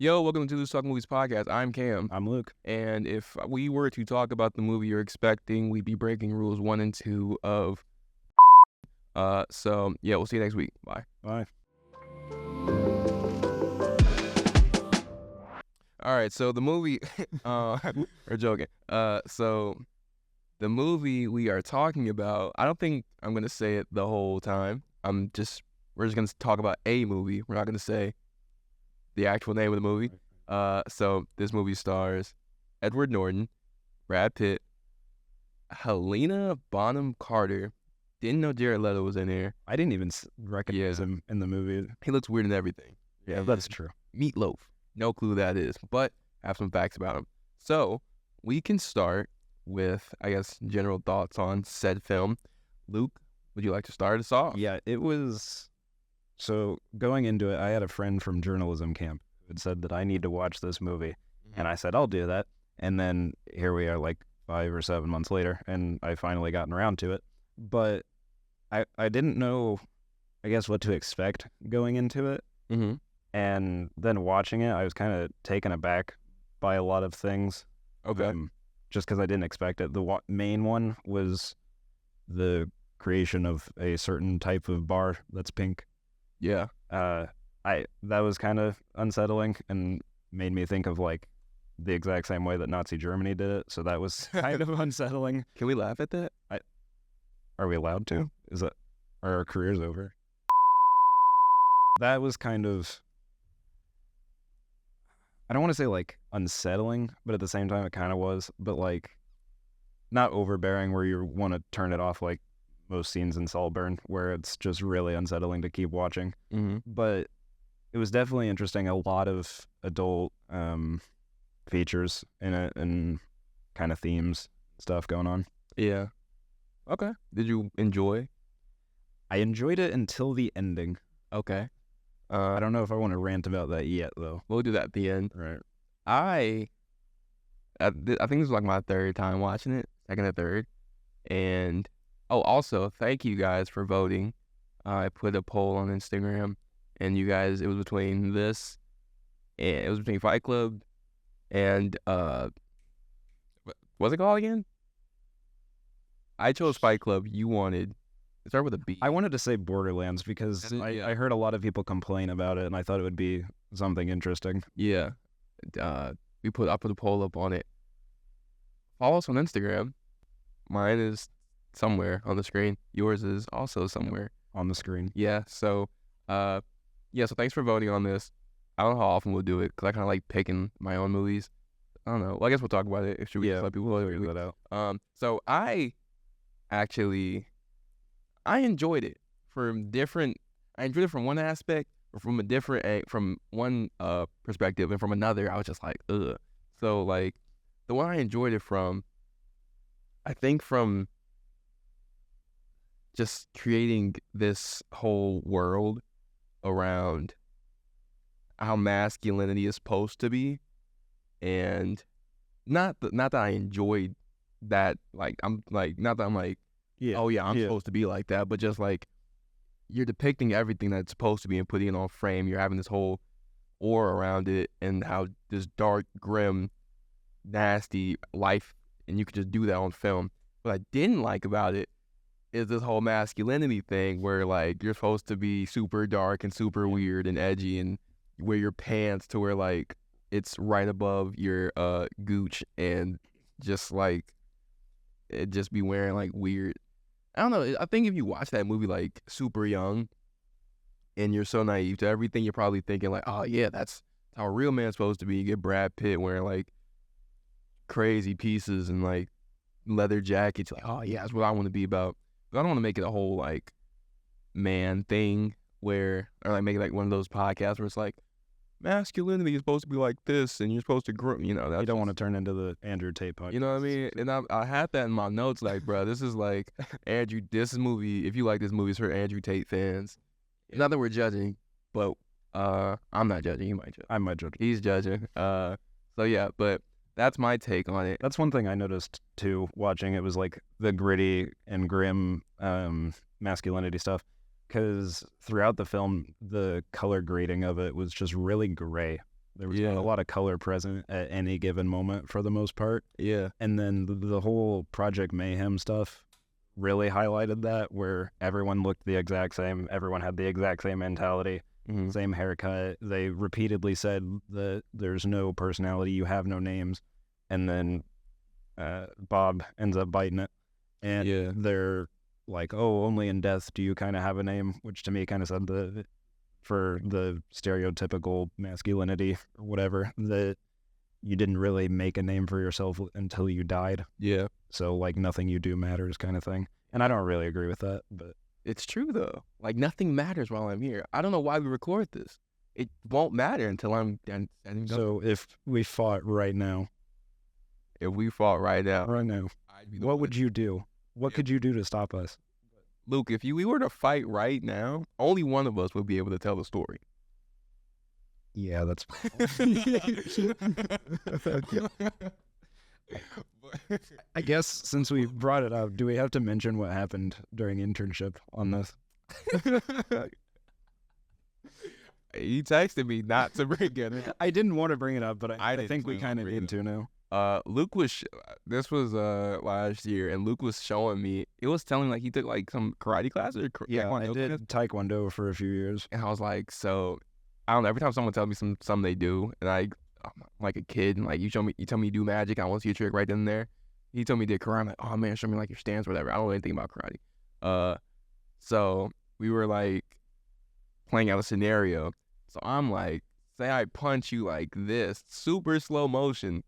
Yo, welcome to the Talk Movies podcast. I'm Cam, I'm Luke. and if we were to talk about the movie you're expecting, we'd be breaking rules 1 and 2 of. So yeah, we'll see you next week. Bye. Bye. All right, so the movie, we're joking. So the movie we are talking about, I don't think I'm gonna say it the whole time. We're just gonna talk about a movie. We're not gonna say the actual name of the movie. So this movie stars Edward Norton, Brad Pitt, Helena Bonham Carter. Didn't know Jared Leto was in here. I didn't even recognize him in the movie. He looks weird in everything. Yeah, that's true. Meatloaf. No clue who that is, but I have some facts about him. So we can start with, I guess, general thoughts on said film. Luke, would you like to start us off? Yeah, it was... So going into it, I had a friend from journalism camp who had said that I need to watch this movie. And I said, I'll do that. And then here we are like 5 or 7 months later, and I finally gotten around to it. But I didn't know, I guess, what to expect going into it. Mm-hmm. And then watching it, I was kind of taken aback by a lot of things. Okay. Just because I didn't expect it. The main one was the creation of a certain type of bar that's pink. Yeah. That was kind of unsettling and made me think of like the exact same way that Nazi Germany did it. So that was kind of unsettling. Can we laugh at that? Are we allowed to? Are our careers over? That was kind of, I don't want to say like unsettling, but at the same time it kind of was, but like not overbearing where you want to turn it off like most scenes in Saltburn, where it's just really unsettling to keep watching. Mm-hmm. But it was definitely interesting. A lot of adult features in it and kind of themes, stuff going on. Yeah. Okay. Did you enjoy? I enjoyed it until the ending. Okay. I don't know if I want to rant about that yet, though. We'll do that at the end. Right. I think this was like my third time watching it, second or third. And, also, thank you guys for voting. I put a poll on Instagram, and you guys, it was between this, and it was between Fight Club and, what's it called again? I chose Fight Club. You wanted, it started with a B. I wanted to say Borderlands because That is- yeah. I heard a lot of people complain about it, and I thought it would be something interesting. Yeah. I put a poll up on it. Follow us on Instagram. Mine is somewhere on the screen. Yours is also somewhere On the screen. Yeah. So, so thanks for voting on this. I don't know how often we'll do it because I kind of like picking my own movies. I don't know. Well, I guess we'll talk about it. Should we just let people figure that out? So I enjoyed it I enjoyed it from one aspect, or from a different, from one perspective, and from another, I was just like, ugh. So like, the one I enjoyed it from, I think from just creating this whole world around how masculinity is supposed to be, and not that I enjoyed that, like, I'm like, not that I'm like, Yeah. oh yeah, I'm supposed to be like that, but just like, you're depicting everything that's supposed to be and putting it on frame. You're having this whole aura around it, and how this dark, grim, nasty life, and you could just do that on film. What I didn't like about it is this whole masculinity thing where like you're supposed to be super dark and super weird and edgy, and wear your pants to where like it's right above your gooch, and just like it just be wearing like weird. I don't know. I think if you watch that movie like super young and you're so naive to everything, you're probably thinking like, oh yeah, that's how a real man's supposed to be. You get Brad Pitt wearing like crazy pieces and like leather jackets. You're like, oh yeah, that's what I want to be about. But I don't want to make it a whole like man thing or like make it like one of those podcasts where it's like, masculinity is supposed to be like this, and you're supposed to grow. You know, You don't want to turn into the Andrew Tate podcast. You know what I mean? And I had that in my notes, like, bro, this is like Andrew. This movie, if you like this movie, it's for Andrew Tate fans. Not that we're judging, but I'm not judging. You might judge. I might judge. He's judging. So yeah, but that's my take on it. That's one thing I noticed too watching it, was like the gritty and grim masculinity stuff. Because throughout the film, the color grading of it was just really gray. There was Yeah. not a lot of color present at any given moment for the most part. Yeah. And then the whole Project Mayhem stuff really highlighted that, where everyone looked the exact same. Everyone had the exact same mentality, Mhm. same haircut. They repeatedly said that there's no personality, you have no names. And then Bob ends up biting it. And Yeah. they're like, oh, only in death do you kind of have a name, which to me kind of said for the stereotypical masculinity or whatever, that you didn't really make a name for yourself until you died. Yeah. So like nothing you do matters kind of thing. And I don't really agree with that, but It's true though. Like nothing matters while I'm here. I don't know why we record this. It won't matter until I'm done. so if we fought right now, If we fought right now, I'd be the what one. would you do? What Yeah. could you do to stop us? Luke, if we were to fight right now, only one of us would be able to tell the story. Yeah, that's I guess since we brought it up, do we have to mention what happened during internship on this? He texted me not to bring it. I didn't want to bring it up, but I didn't think we plan on kind of bringing need it to now. Luke was. This was last year, and Luke was showing me. It was telling like he took like some karate class or Yeah, I taekwondo did class. taekwondo for a few years. And I was like, so I don't know. Every time someone tells me something they do, and I'm like a kid, and like you tell me you do magic, I want to see a trick right then and there. He told me he did karate. I'm like, oh man, show me like your stance, whatever. I don't know anything about karate. So we were like playing out a scenario. So I'm like, say I punch you like this, super slow motion,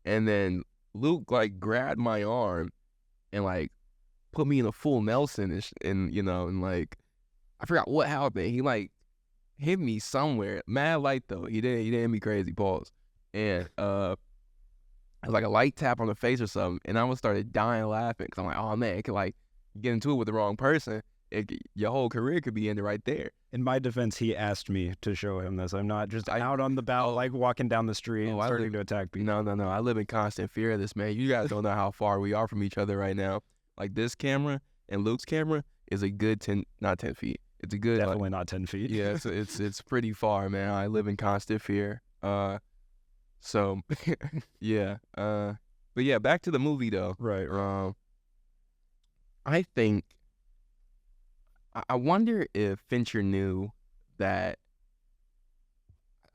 and then Luke like grabbed my arm and like put me in a full Nelson and like I forgot what happened. He like hit me somewhere. Mad light though. He didn't hit me crazy. Pause. And it was like a light tap on the face or something. And I almost started dying laughing because I'm like, oh man, it could like get into it with the wrong person. Your whole career could be ended right there. In my defense, he asked me to show him this. I'm not just out on the bout, like walking down the street and I starting live- to attack people. No. I live in constant fear of this, man. You guys don't know how far we are from each other right now. Like this camera and Luke's camera is a good 10 feet. It's a good Definitely not 10 feet. Yeah, it's pretty far, man. I live in constant fear. So yeah. But yeah, back to the movie though. Right. I think I wonder if Fincher knew that.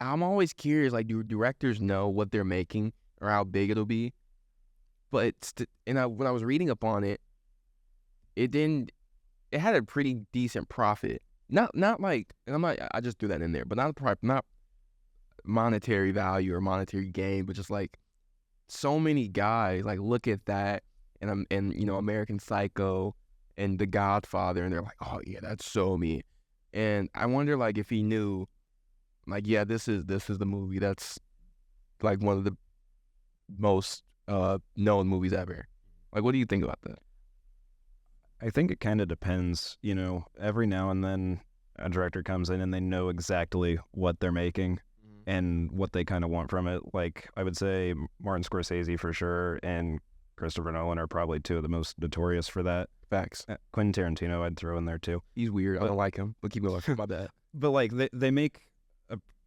I'm always curious, like, do directors know what they're making or how big it'll be? But when I was reading up on it, it had a pretty decent profit. Not like, and I just threw that in there, but not monetary value or monetary gain, but just like so many guys like look at that and American Psycho and The Godfather, and they're like, oh yeah, that's so me. And I wonder like if he knew, like, yeah, this is the movie that's like one of the most known movies ever. Like, what do you think about that? I think it kind of depends. Every now and then a director comes in and they know exactly what they're making and what they kind of want from it. Like, I would say Martin Scorsese for sure and Christopher Nolan are probably two of the most notorious for that. Facts. Quentin Tarantino I'd throw in there too. He's weird. I don't like him, but keep going. My bad. But like they make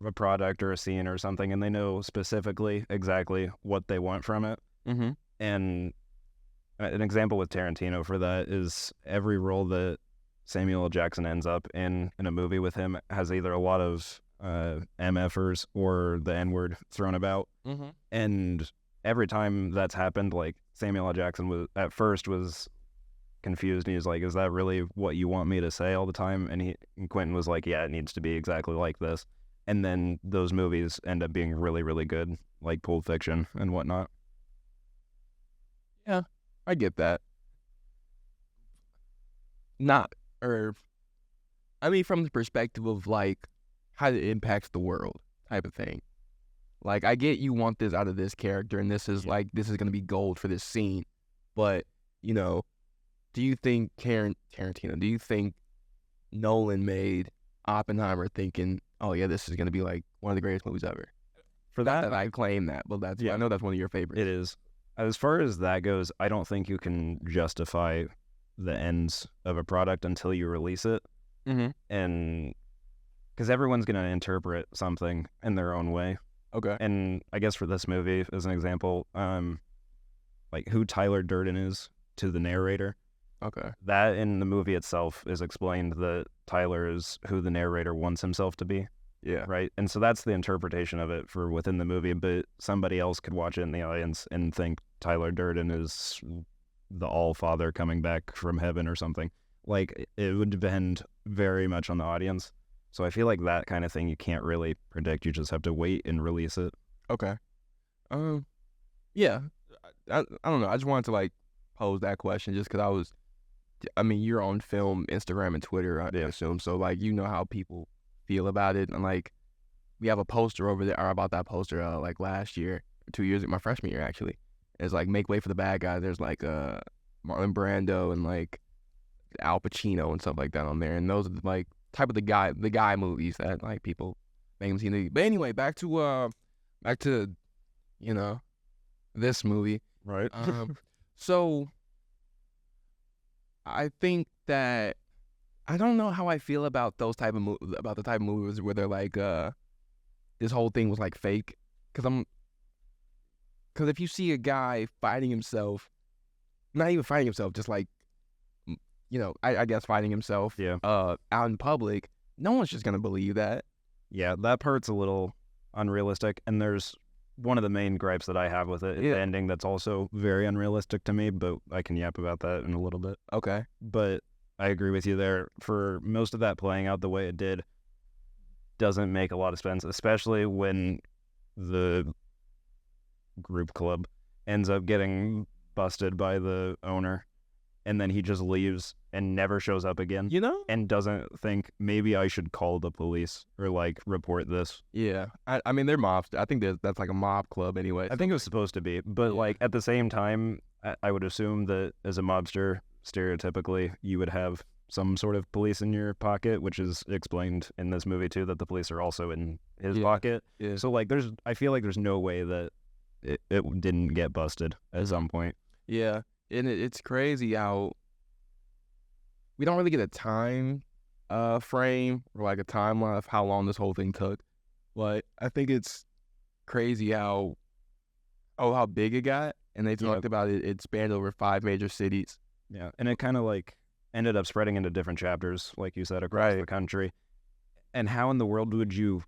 a product or a scene or something and they know specifically exactly what they want from it. Mm-hmm. And an example with Tarantino for that is every role that Samuel L. Jackson ends up in a movie with him has either a lot of MFers or the N-word thrown about. Mm-hmm. And every time that's happened, like Samuel L. Jackson was confused and he was like, is that really what you want me to say all the time? And Quentin was like, yeah, it needs to be exactly like this. And then those movies end up being really, really good, like Pulp Fiction and whatnot. Yeah, I get that. From the perspective of like how it impacts the world type of thing. Like, I get you want this out of this character, and this is going to be gold for this scene. But, do you think Tarantino, do you think Nolan made Oppenheimer thinking, oh yeah, this is going to be like one of the greatest movies ever? For that, I claim that, but I know that's one of your favorites. It is. As far as that goes, I don't think you can justify the ends of a product until you release it. Mm-hmm. And because everyone's gonna interpret something in their own way. Okay. And I guess for this movie, as an example, like who Tyler Durden is to the narrator, Okay. that in the movie itself is explained that Tyler is who the narrator wants himself to be, Yeah. right? And so that's the interpretation of it for within the movie, but somebody else could watch it in the audience and think Tyler Durden is the All-Father coming back from heaven or something. Like, it would depend very much on the audience. So I feel like that kind of thing you can't really predict. You just have to wait and release it. Okay. Yeah. I don't know. I just wanted to like pose that question just because I mean, you're on film, Instagram, and Twitter, I assume. So like, you know how people feel about it, and like, we have a poster over there or about that poster like last year, 2 years, my freshman year actually. It's like make way for the bad guy. There's like Marlon Brando and like Al Pacino and stuff like that on there, and those are like type of the guy movies that like people make them seem. But anyway, back to you know this movie. Right. So I think that I don't know how I feel about those type of about the type of movies where they're like this whole thing was like fake, because if you see a guy fighting himself, not even fighting himself, just like I guess fighting himself out in public, no one's just gonna believe that. Yeah, that part's a little unrealistic, and there's one of the main gripes that I have with it is the ending that's also very unrealistic to me, but I can yap about that in a little bit. Okay. But I agree with you there. For most of that playing out the way it did doesn't make a lot of sense, especially when the group club ends up getting busted by the owner, and then he just leaves and never shows up again. And doesn't think, maybe I should call the police or like report this. Yeah. I mean, they're mobs. I think that's like a mob club anyway. I think it was supposed to be, but like at the same time, I would assume that as a mobster, stereotypically, you would have some sort of police in your pocket, which is explained in this movie too, that the police are also in his pocket. Yeah. So like I feel like there's no way that it didn't get busted at some point. Yeah. And it's crazy how we don't really get a time frame or like a timeline of how long this whole thing took. But I think it's crazy how big it got. And they talked about it spanned over 5 major cities. Yeah. And it kind of like ended up spreading into different chapters, like you said, across the country. And how in the world would you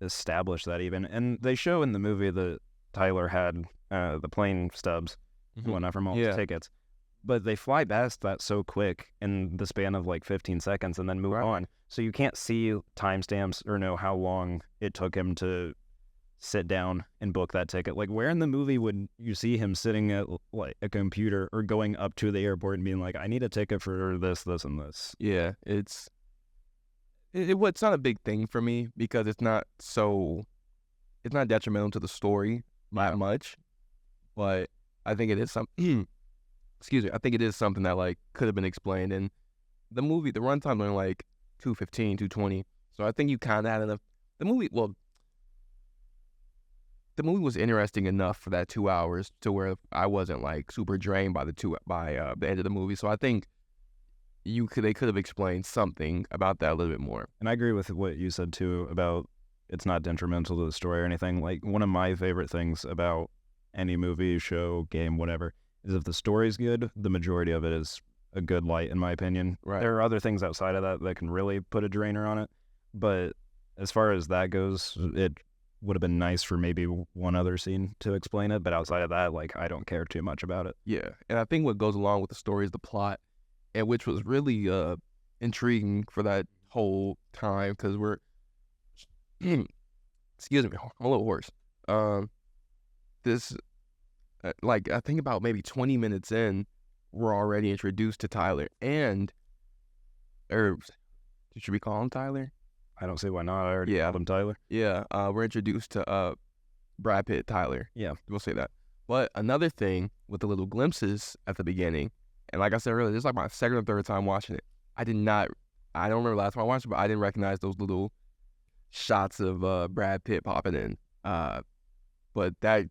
establish that even? And they show in the movie that Tyler had the plane stubs and whatnot from all his tickets. But they fly past that so quick in the span of like 15 seconds and then move on. So you can't see timestamps or know how long it took him to sit down and book that ticket. Like, where in the movie would you see him sitting at like a computer or going up to the airport and being like, I need a ticket for this, this, and this? Yeah, it's not a big thing for me because it's not detrimental to the story that much. But I think it is something. Excuse me. I think it is something that like could have been explained. And the runtime was like 2:15, 2:20. So I think you kind of had enough. The movie was interesting enough for that 2 hours to where I wasn't like super drained by the end of the movie. So I think they could have explained something about that a little bit more. And I agree with what you said too about it's not detrimental to the story or anything. Like, one of my favorite things about any movie, show, game, whatever, is if the story's good, the majority of it is a good light, in my opinion. Right. There are other things outside of that can really put a drainer on it. But as far as that goes, it would have been nice for maybe one other scene to explain it. But outside of that, like, I don't care too much about it. Yeah. And I think what goes along with the story is the plot, and which was really intriguing for that whole time because we're... Excuse me, I'm a little hoarse. Like, I think about maybe 20 minutes in, we're already introduced to Tyler should we call him Tyler? I don't see why not. I already called him Tyler. Yeah, we're introduced to Brad Pitt, Tyler. Yeah. We'll say that. But another thing with the little glimpses at the beginning, and like I said earlier, this is like my second or third time watching it. I don't remember last time I watched it, but I didn't recognize those little shots of Brad Pitt popping in. But that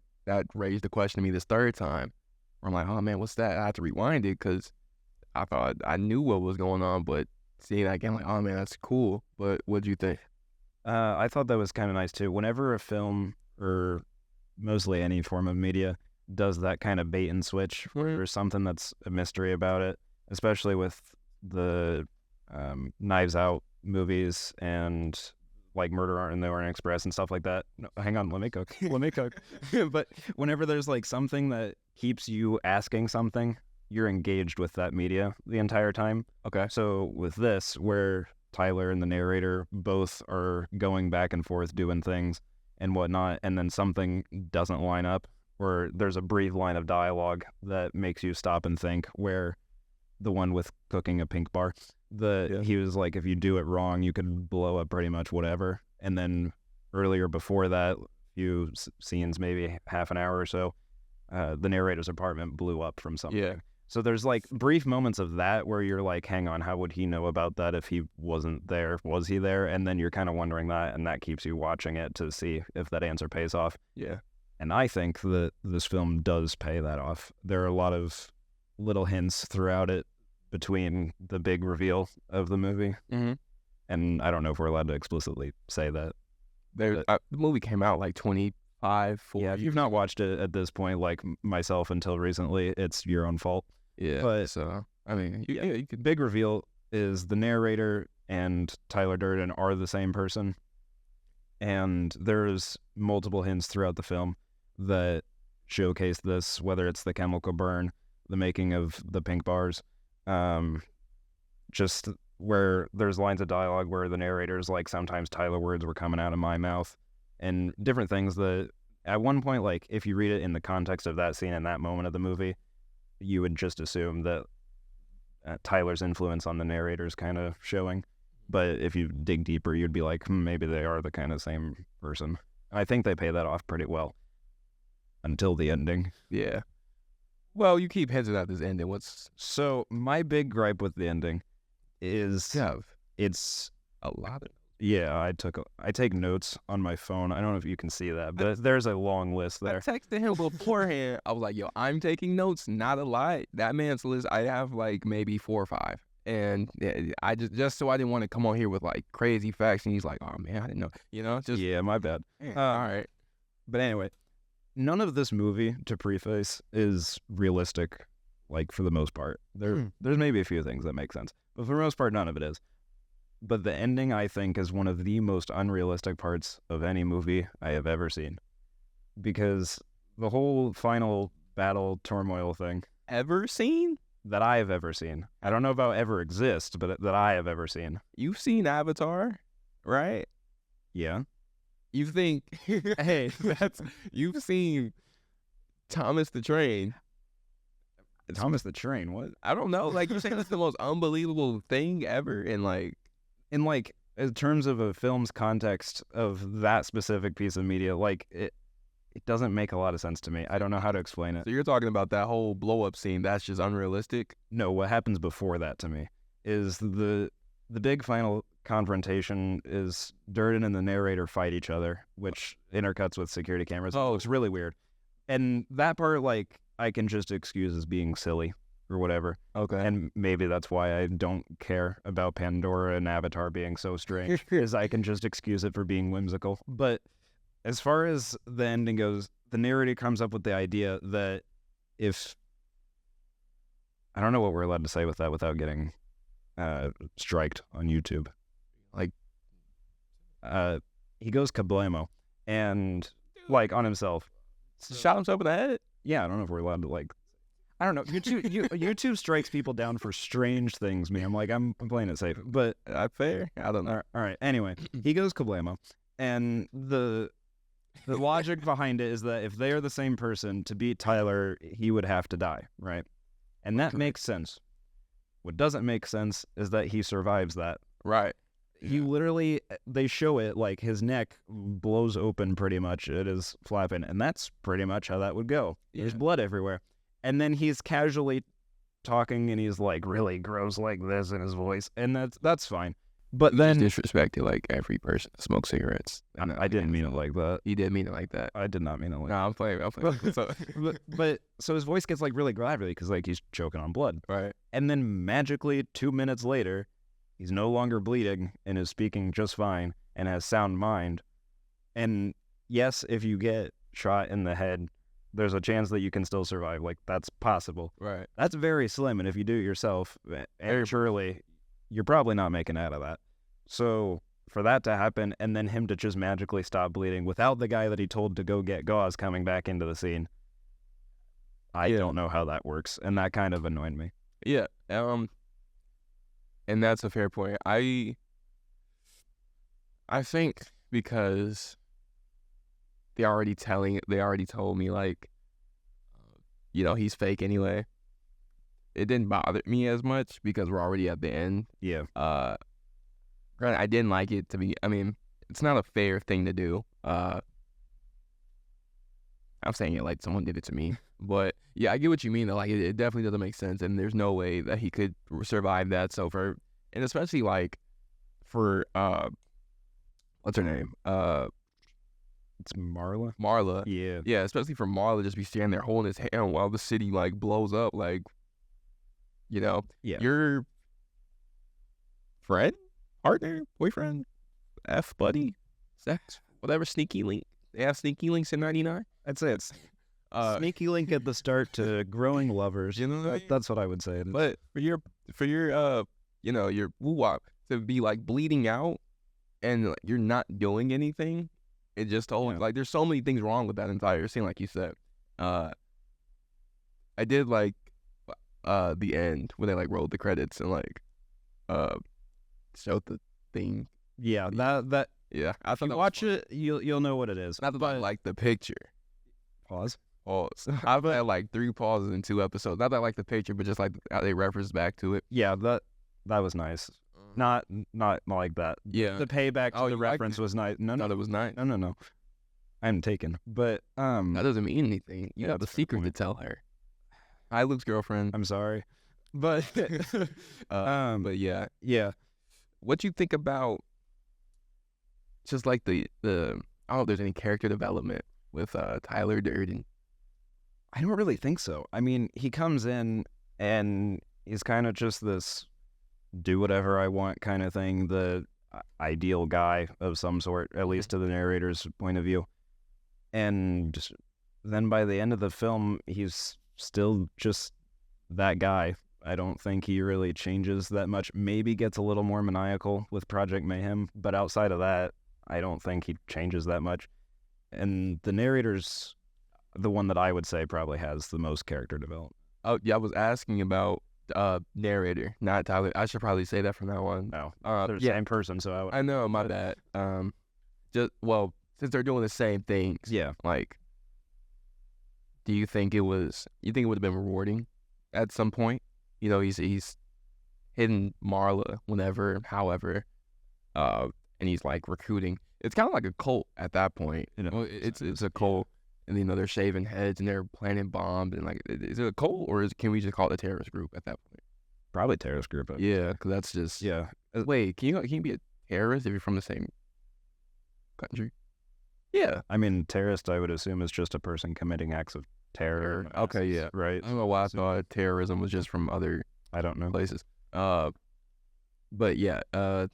raised the question to me this third time. Where I'm like, oh man, what's that? I had to rewind it because I thought I knew what was going on, but seeing that again, like, oh man, that's cool. But what'd you think? I thought that was kind of nice too. Whenever a film or mostly any form of media does that kind of bait and switch, where Mhm. there's something that's a mystery about it, especially with the Knives Out movies and like Murder in the Orient Express and stuff like that. No, hang on, let me cook. Let me cook. But whenever there's like something that keeps you asking something, you're engaged with that media the entire time. Okay. So with this, where Tyler and the narrator both are going back and forth doing things and whatnot, and then something doesn't line up, or there's a brief line of dialogue that makes you stop and think, where the one with cooking a pink bar, he was like, if you do it wrong, you could blow up pretty much whatever. And then earlier before that, few scenes, maybe half an hour or so, the narrator's apartment blew up from something. Yeah. So there's like brief moments of that where you're like, hang on, how would he know about that if he wasn't there? Was he there? And then you're kind of wondering that, and that keeps you watching it to see if that answer pays off. Yeah. And I think that this film does pay that off. There are a lot of little hints throughout it between the big reveal of the movie. Mm-hmm. And I don't know if we're allowed to explicitly say that. The movie came out like 25, 40 Yeah, if you've not watched it at this point, like myself until recently, it's your own fault. Yeah. But so, I mean, you could. Big reveal is the narrator and Tyler Durden are the same person. And there's multiple hints throughout the film that showcase this, whether it's the chemical burn, the making of the pink bars, just where there's lines of dialogue where the narrator's like, sometimes Tyler words were coming out of my mouth, and different things that at one point, like if you read it in the context of that scene and that moment of the movie, you would just assume that Tyler's influence on the narrator is kind of showing. But if you dig deeper, you'd be like, maybe they are the kind of same person. I think they pay that off pretty well until the ending. Yeah. Well, you keep hinting at this ending. So my big gripe with the ending is Kev? It's A lot of. Yeah, I take notes on my phone. I don't know if you can see that, but there's a long list I there. texted him beforehand. I was like, yo, I'm taking notes, not a lot. That man's list, I have like maybe 4 or 5. And yeah, I just so I didn't want to come on here with like crazy facts. And he's like, oh man, I didn't know. Just Yeah, my bad. all right. But anyway, none of this movie, to preface, is realistic, like for the most part. There's maybe a few things that make sense, but for the most part, none of it is. But the ending, I think, is one of the most unrealistic parts of any movie I have ever seen. Because the whole final battle turmoil thing Ever seen? that I have ever seen, I don't know about ever exist, but that I have ever seen. You've seen Avatar, right? Yeah. You think, hey, you've seen Thomas the Train. Thomas the Train, what? I don't know. Like, you're saying it's the most unbelievable thing ever. And like, In terms of a film's context of that specific piece of media, like it doesn't make a lot of sense to me. I don't know how to explain it. so you're talking about that whole blow up scene. That's just unrealistic. No, what happens before that to me is the big final confrontation is Durden and the narrator fight each other, which intercuts with security cameras. Oh. It looks really weird. And that part, like, I can just excuse as being silly or whatever. Okay. And maybe that's why I don't care about Pandora and Avatar being so strange, is I can just excuse it for being whimsical. But as far as the ending goes, the narrator comes up with the idea that if... I don't know what we're allowed to say with that without getting striked on YouTube. Like, he goes kablamo and, like, on himself. shot himself in the head. Yeah, I don't know if we're allowed to, like... I don't know. YouTube strikes people down for strange things, man. I'm playing it safe. But Fair. I don't know. all right. Anyway, he goes kablamo, and the logic behind it is that if they are the same person, to beat Tyler, he would have to die, right? And that makes sense. What doesn't make sense is that he survives that. Right. He literally, they show it like his neck blows open pretty much. It is flapping, and that's pretty much how that would go. There's Yeah. blood everywhere. And then he's casually talking, and he's like really gross like this in his voice, and that's fine. But then Disrespected like every person that smokes cigarettes. I didn't mean it like that. He did mean it like that. I did not mean it like No, I'm playing. So, but so his voice gets like really gravelly because like he's choking on blood. right. And then magically 2 minutes later, he's no longer bleeding and is speaking just fine. and has sound mind. And yes, if you get shot in the head, there's a chance that you can still survive. Like, that's possible. Right. That's very slim, and if you do it yourself, and surely you're probably not making out of that. So for that to happen, and then him to just magically stop bleeding without the guy that he told to go get gauze coming back into the scene, I don't know how that works, and that kind of annoyed me. Yeah. And that's a fair point. I think because they already told me, like, he's fake anyway. It didn't bother me as much because we're already at the end. Yeah. Granted, I didn't like it it's not a fair thing to do. I'm saying it like someone did it to me. But yeah, I get what you mean though. Like, it definitely doesn't make sense, and there's no way that he could survive that. So and especially like for what's her name? It's Marla. Marla. Yeah. Yeah, especially for Marla just be standing there holding his hand while the city like blows up. Like, Yeah. your friend, partner, boyfriend, buddy, sex, whatever, sneaky link. They have sneaky links in 99. I'd say it's sneaky link at the start to growing lovers. That's what I would say. But for your your woo-wop to be like bleeding out and like, you're not doing anything, it just like there's so many things wrong with that entire scene, like you said. I did like the end when they like rolled the credits and like showed the thing. Yeah, that yeah. I if you watch it, you'll know what it is. Not that I like the picture. Pause. I've had like 3 pauses in 2 episodes. Not that I like the picture, but just like how they reference back to it. Yeah, that was nice. Not like that. Yeah. The payback to the reference was nice. No, Thought it was nice. No. I'm taken. But that doesn't mean anything. You have the secret to tell her. Hi, Luke's girlfriend. I'm sorry. But but yeah. Yeah. What you think about just like the I don't know if there's any character development with Tyler Durden? I don't really think so. I mean, he comes in and he's kind of just this do whatever I want kind of thing, the ideal guy of some sort, at least to the narrator's point of view. And then by the end of the film, he's still just that guy. I don't think he really changes that much. Maybe gets a little more maniacal with Project Mayhem, but outside of that, I don't think he changes that much. And the narrator's the one that I would say probably has the most character development. Oh, yeah, I was asking about narrator, not Tyler. I should probably say that from now on. No, they're the same person, so I know, my bad. Since they're doing the same things, yeah. Like, do you think it would have been rewarding at some point? He's hitting Marla however, and he's like recruiting. It's kind of like a cult at that point. It's a cult. And they're shaving heads and they're planting bombs and like, is it a cult or can we just call it a terrorist group at that point? Probably terrorist group. Yeah, because that's just Wait, can you be a terrorist if you're from the same country? Yeah, I mean, terrorist I would assume is just a person committing acts of terror. Okay, yeah, right. I don't know why I thought terrorism was just from other places. But yeah, I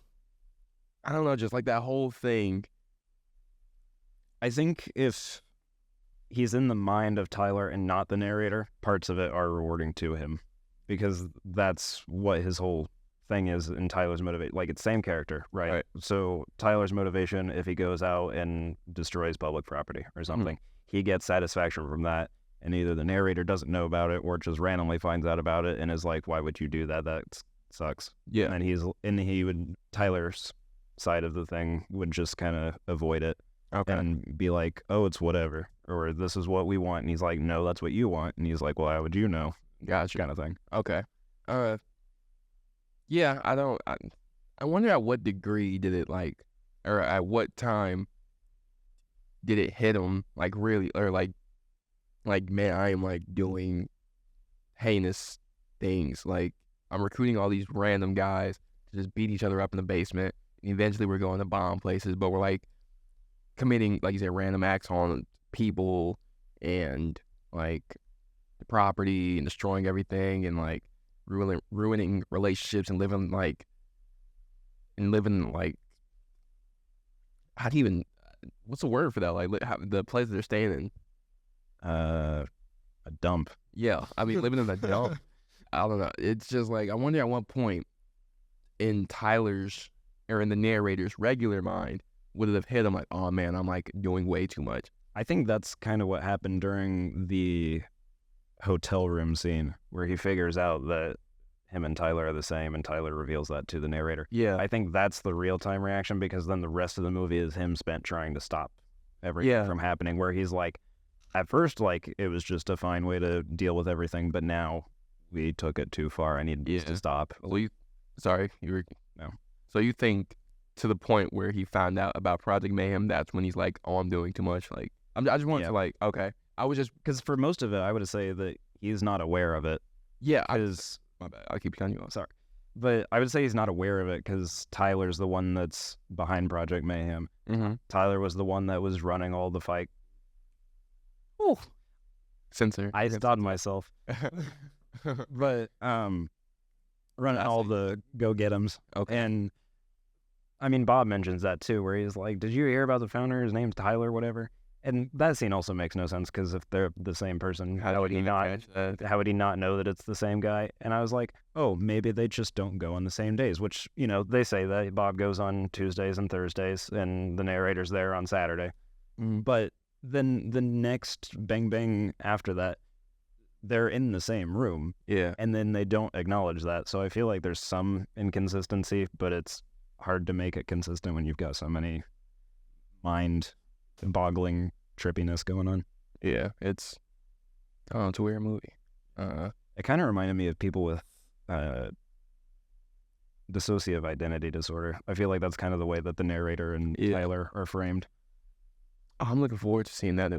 don't know, just like that whole thing. I think if he's in the mind of Tyler and not the narrator, parts of it are rewarding to him because that's what his whole thing is in Tyler's motivation. Like, it's same character, right? So Tyler's motivation, if he goes out and destroys public property or something, he gets satisfaction from that. And either the narrator doesn't know about it or just randomly finds out about it and is like, why would you do that? That sucks. Yeah. And Tyler's side of the thing would just kind of avoid it. Okay. And be like, oh, it's whatever, or this is what we want. And he's like, no, that's what you want. And he's like, well, how would you know? Gotcha. Kind of thing. Okay. Yeah, I wonder at what degree did it or at what time did it hit him, like really, or like man, I am like doing heinous things. Like, I'm recruiting all these random guys to just beat each other up in the basement. And eventually we're going to bomb places, but we're like committing, like you said, random acts on people and like the property and destroying everything and like ruining relationships and living how do you even, what's the word for that? Like the place they're staying in. A dump. Yeah, I mean living in a dump. I don't know. It's just like I wonder at what point in Tyler's or in the narrator's regular mind would it have hit him like, oh man, I'm like doing way too much. I think that's kind of what happened during the hotel room scene where he figures out that him and Tyler are the same, and Tyler reveals that to the narrator. Yeah, I think that's the real-time reaction, because then the rest of the movie is him spent trying to stop everything from happening, where he's like, at first, like, it was just a fine way to deal with everything, but now we took it too far. I need to stop. Well, you were No. So you think to the point where he found out about Project Mayhem, that's when he's like, oh, I'm doing too much. Like, I just wanted to like, okay, I was just because for most of it, I would say that he's not aware of it. Yeah, my bad. I'll keep cutting you off. Sorry. But I would say he's not aware of it because Tyler's the one that's behind Project Mayhem. Mm-hmm. Tyler was the one that was running all the fight. Ooh. Censor. I stopped myself. But running all the go-get-ems. Okay. And I mean, Bob mentions that too, where he's like, did you hear about the founder? His name's Tyler, whatever. And that scene also makes no sense because if they're the same person, how would he not know that it's the same guy? And I was like, oh, maybe they just don't go on the same days, which, you know, they say that Bob goes on Tuesdays and Thursdays and the narrator's there on Saturday. But then the next bang bang after that, they're in the same room. Yeah. And then they don't acknowledge that. So I feel like there's some inconsistency, but it's hard to make it consistent when you've got so many mind-boggling trippiness going on. Yeah, it's a weird movie. It kind of reminded me of people with dissociative identity disorder. I feel like that's kind of the way that the narrator and Tyler are framed. I'm looking forward to seeing that.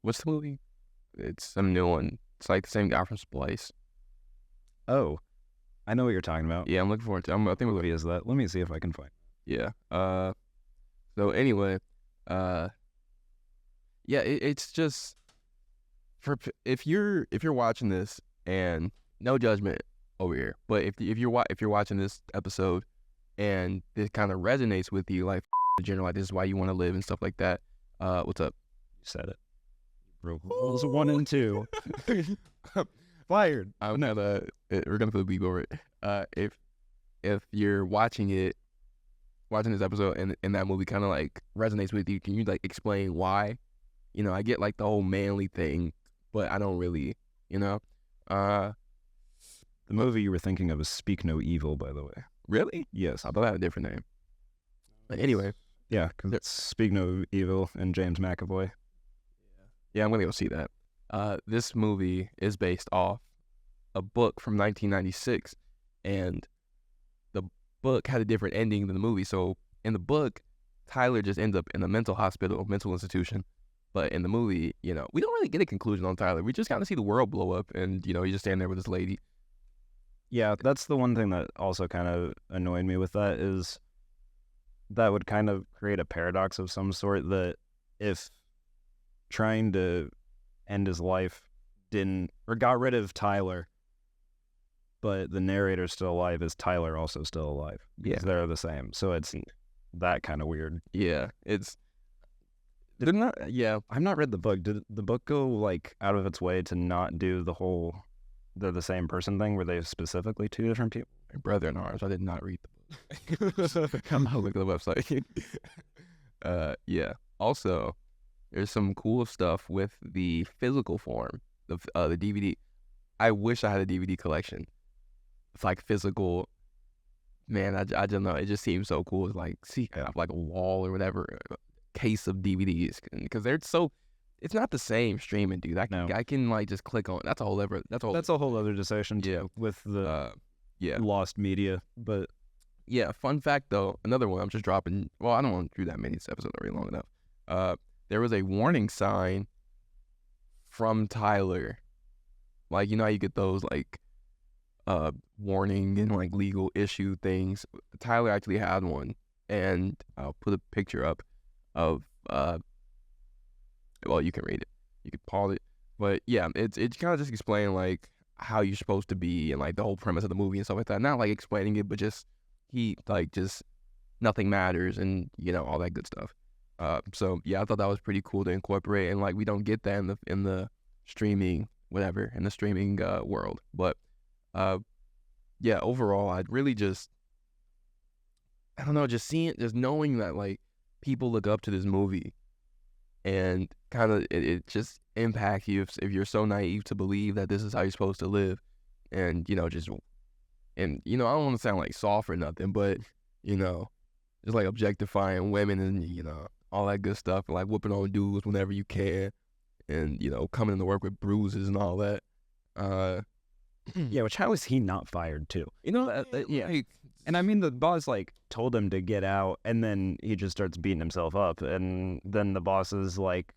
What's the movie? It's some new one. It's like the same guy from Splice. Oh, I know what you're talking about. Yeah, I'm looking forward to it. I think what movie is that? Let me see if I can find it. Yeah. So anyway, yeah, it's just if you're watching this, and no judgment over here, but if you're watching this episode and this kind of resonates with you, like the general, like this is why you want to live and stuff like that. What's up? You said it. Broke rules 1 and 2. Fired. We're gonna put a beep over it. If you're watching this episode and that movie kind of like resonates with you, can you like explain why? You know, I get like the whole manly thing, but I don't really, you know. The movie you were thinking of is Speak No Evil, by the way. Really? Yes. I thought I had a different name. But anyway. Yeah, because it's Speak No Evil and James McAvoy. Yeah, I'm gonna go see that. This movie is based off a book from 1996, and the book had a different ending than the movie. So in the book, Tyler just ends up in a mental institution. But in the movie, you know, we don't really get a conclusion on Tyler. We just kind of see the world blow up, and you know, he's just standing there with this lady. Yeah, that's the one thing that also kind of annoyed me with that, is that would kind of create a paradox of some sort, that if trying to end his life got rid of Tyler, but the narrator's still alive, is Tyler also still alive? Yeah. They're the same. So it's that kind of weird. Yeah, they're not. Yeah, I've not read the book. Did the book go like out of its way to not do the whole they're the same person thing? Were they specifically two different people? My brother in arms. I did not read the book. Come on, look at the website. Yeah. Also, there's some cool stuff with the physical form, the DVD. I wish I had a DVD collection. It's like physical. Man, I don't know. It just seems so cool. It's like, see, I have like a wall or whatever, a case of DVDs, because they're so. It's not the same streaming, dude. I can like just click on. That's a whole other discussion too. Yeah. With the lost media, but yeah. Fun fact though, another one I'm just dropping. Well, I don't want to do that many. This episode already long enough. There was a warning sign from Tyler. Like, you know how you get those like warning and like legal issue things. Tyler actually had one, and I'll put a picture up of well, you can read it. You can pause it. But yeah, it's kind of just explaining like how you're supposed to be and like the whole premise of the movie and stuff like that. Not like explaining it, but just he like just nothing matters and all that good stuff. So yeah, I thought that was pretty cool to incorporate, and like we don't get that in the streaming world. But yeah, overall, I'd really I don't know, just knowing that like people look up to this movie, and kind of it just impacts you if you're so naive to believe that this is how you're supposed to live, and I don't want to sound like soft or nothing, but just like objectifying women and all that good stuff, and like whooping on dudes whenever you can, and coming into work with bruises and all that. Yeah, which how is he not fired too? Yeah. Like, And I mean, the boss like told him to get out, and then he just starts beating himself up, and then the boss is like,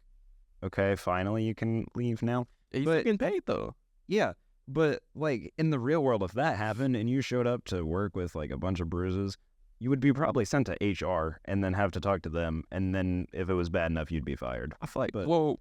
"Okay, finally you can leave now." he's But- getting paid though. Yeah, but like in the real world, if that happened and you showed up to work with like a bunch of bruises, you would be probably sent to HR and then have to talk to them, and then if it was bad enough, you'd be fired. I feel like, But- well,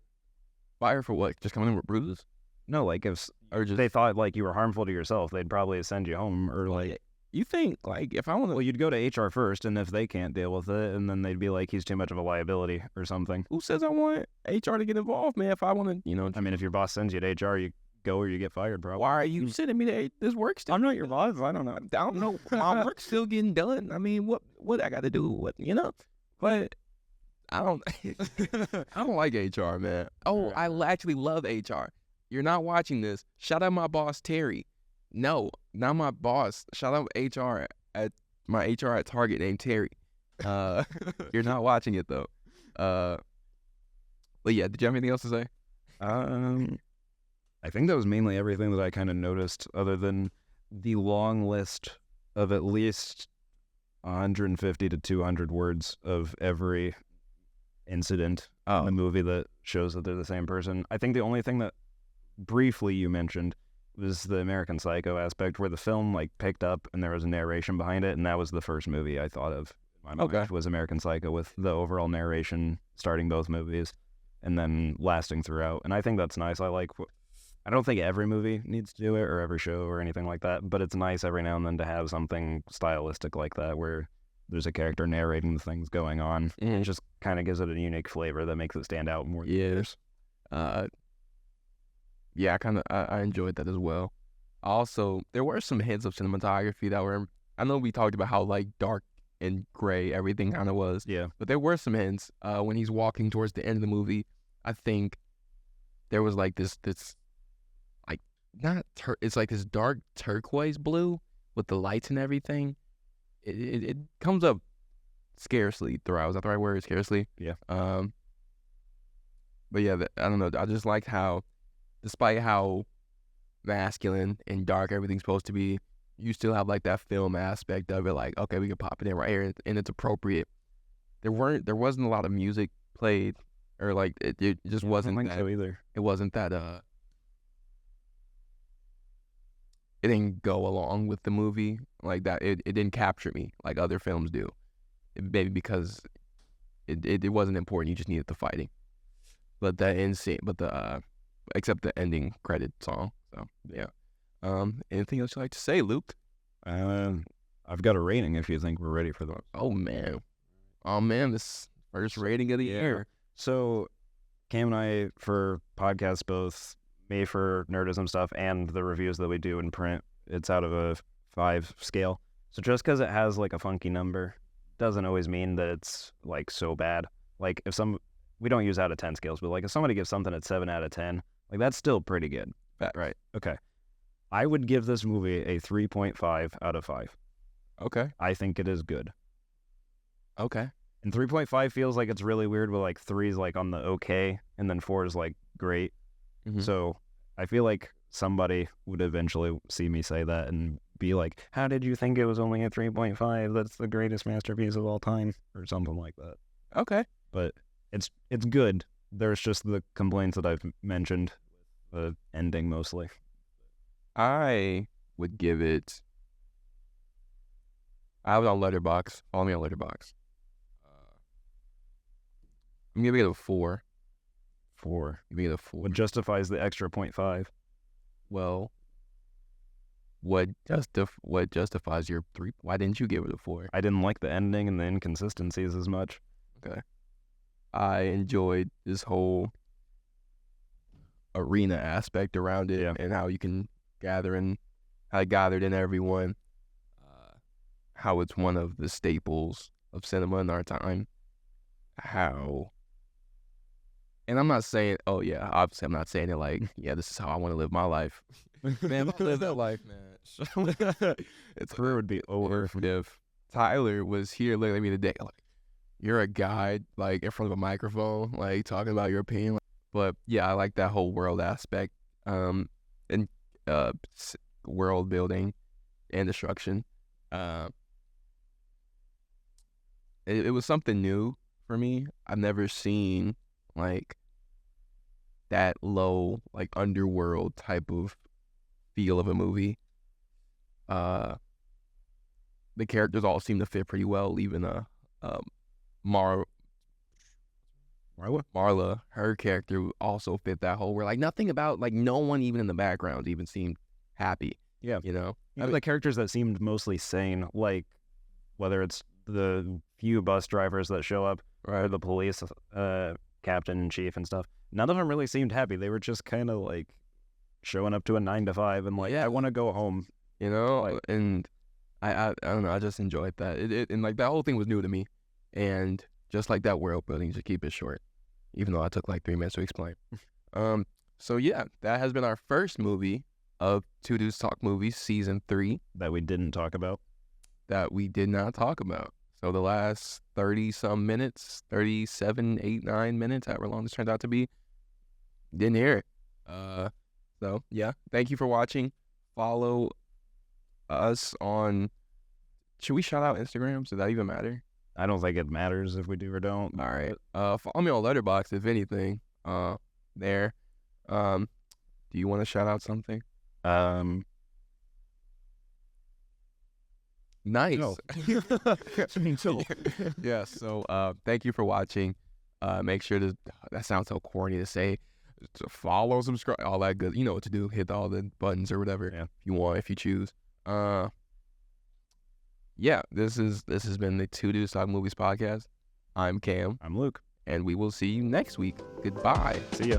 fire for what? Just coming in with bruises, No, like if or just they thought like you were harmful to yourself, they'd probably send you home, or like, you think like if I want well, to, you'd go to HR first, and if they can't deal with it, and then they'd be like, he's too much of a liability or something. who says I want HR to get involved, man? If I want to, I mean, if your boss sends you to HR, you go or you get fired, probably. why are you sending me to this work still? I'm not your boss. I don't know. I don't know. My work's still getting done. I mean, what I got to do? But I don't. I don't like HR, man. Oh, I actually love HR. You're not watching this. Shout out my boss Terry. No, not my boss. Shout out HR at my HR at Target named Terry. You're not watching it though. But yeah, did you have anything else to say? I think that was mainly everything that I kind of noticed, other than the long list of at least 150 to 200 words of every incident in the movie that shows that they're the same person. I think the only thing that briefly you mentioned was the American Psycho aspect, where the film like picked up and there was a narration behind it, and that was the first movie I thought of in my mind. Okay. Was American Psycho, with the overall narration starting both movies and then lasting throughout. And I think that's nice. I don't think every movie needs to do it, or every show or anything like that, but it's nice every now and then to have something stylistic like that where there's a character narrating the things going on. It just kind of gives it a unique flavor that makes it stand out more. Yes. Yeah, I enjoyed that as well. Also, there were some hints of cinematography that were. I know we talked about how like dark and gray everything kind of was, Yeah. but there were some hints. When he's walking towards the end of the movie, I think there was like this like it's like this dark turquoise blue with the lights and everything. It comes up scarcely throughout. Is that the right word? Scarcely. Yeah. But yeah, I don't know. I just liked how, despite how masculine and dark everything's supposed to be, you still have like that film aspect of it. Like, okay, we can pop it in right here, and it's appropriate. There wasn't a lot of music played, or like it just wasn't I don't think that. so either. It wasn't that. It didn't go along with the movie like that. It didn't capture me like other films do. Maybe because it wasn't important. You just needed the fighting. But the end scene, except the ending credit song. So yeah. Anything else you'd like to say, Luke? I've got a rating if you think we're ready for those. Oh man, this first rating of the year. So Cam and I, for podcasts, both me for nerdism stuff and the reviews that we do in print, it's out of a 5 scale. So just because it has like a funky number doesn't always mean that it's like so bad. Like we don't use out of 10 scales, but like if somebody gives something at 7 out of 10, like that's still pretty good. Right. Okay. I would give this movie a 3.5 out of 5. Okay. I think it is good. Okay. And 3.5 feels like it's really weird, with like 3 is like on the okay, and then 4 is like great. Mhm. So I feel like somebody would eventually see me say that and be like, how did you think it was only a 3.5? That's the greatest masterpiece of all time, or something like that. Okay. But it's good. There's just the complaints that I've mentioned, the ending mostly. I would give it. I have it on Letterboxd. Follow me on Letterboxd. I'm giving it a 4. 4. Giving it a 4. What justifies the extra 0.5? Well, what justifies your 3? Why didn't you give it a 4? I didn't like the ending and the inconsistencies as much. Okay. I enjoyed this whole arena aspect around it, Yeah. and how you can how it gathered in everyone, how it's one of the staples of cinema in our time. And I'm not saying, oh yeah, obviously I'm not saying it like, yeah, this is how I want to live my life. Man, if I live that life, man, Its career would be over. if Tyler was here looking at me today, like, you're a guy, like, in front of a microphone, like, talking about your opinion. But yeah, I like that whole world aspect, and world building and destruction. It was something new for me. I've never seen like that low, like, underworld type of feel of a movie. The characters all seem to fit pretty well. Even Marla, her character also fit that whole. Where like nothing about, like, no one even in the background even seemed happy. Yeah. You know, Even the characters that seemed mostly sane, like whether it's the few bus drivers that show up, or the police captain and chief and stuff, none of them really seemed happy. They were just kind of like showing up to a 9 to 5 and like, Yeah. I want to go home. you know, Like- and I don't know. I just enjoyed that. And like that whole thing was new to me, and just like that world building, just keep it short, even though I took like 3 minutes to explain. So yeah, that has been our first movie of Two Dudes Talk Movies season 3 That we didn't talk about. that we did not talk about. So the last 30 some minutes, 37, 8, 9 minutes, however long this turned out to be, didn't hear it. So yeah, thank you for watching. Follow us on. Should we shout out Instagrams? Does that even matter? I don't think it matters if we do or don't. All right. Follow me on Letterboxd if anything. There. Do you want to shout out something? Nice. No. Yeah. So thank you for watching. Make sure to. That sounds so corny to say. To follow, subscribe, all that good. You know what to do. Hit all the buttons or whatever. Yeah. If you want, if you choose. Yeah. This has been the Two Dudes Talk Movies podcast. I'm Cam, I'm Luke. and we will see you next week. Goodbye. See ya.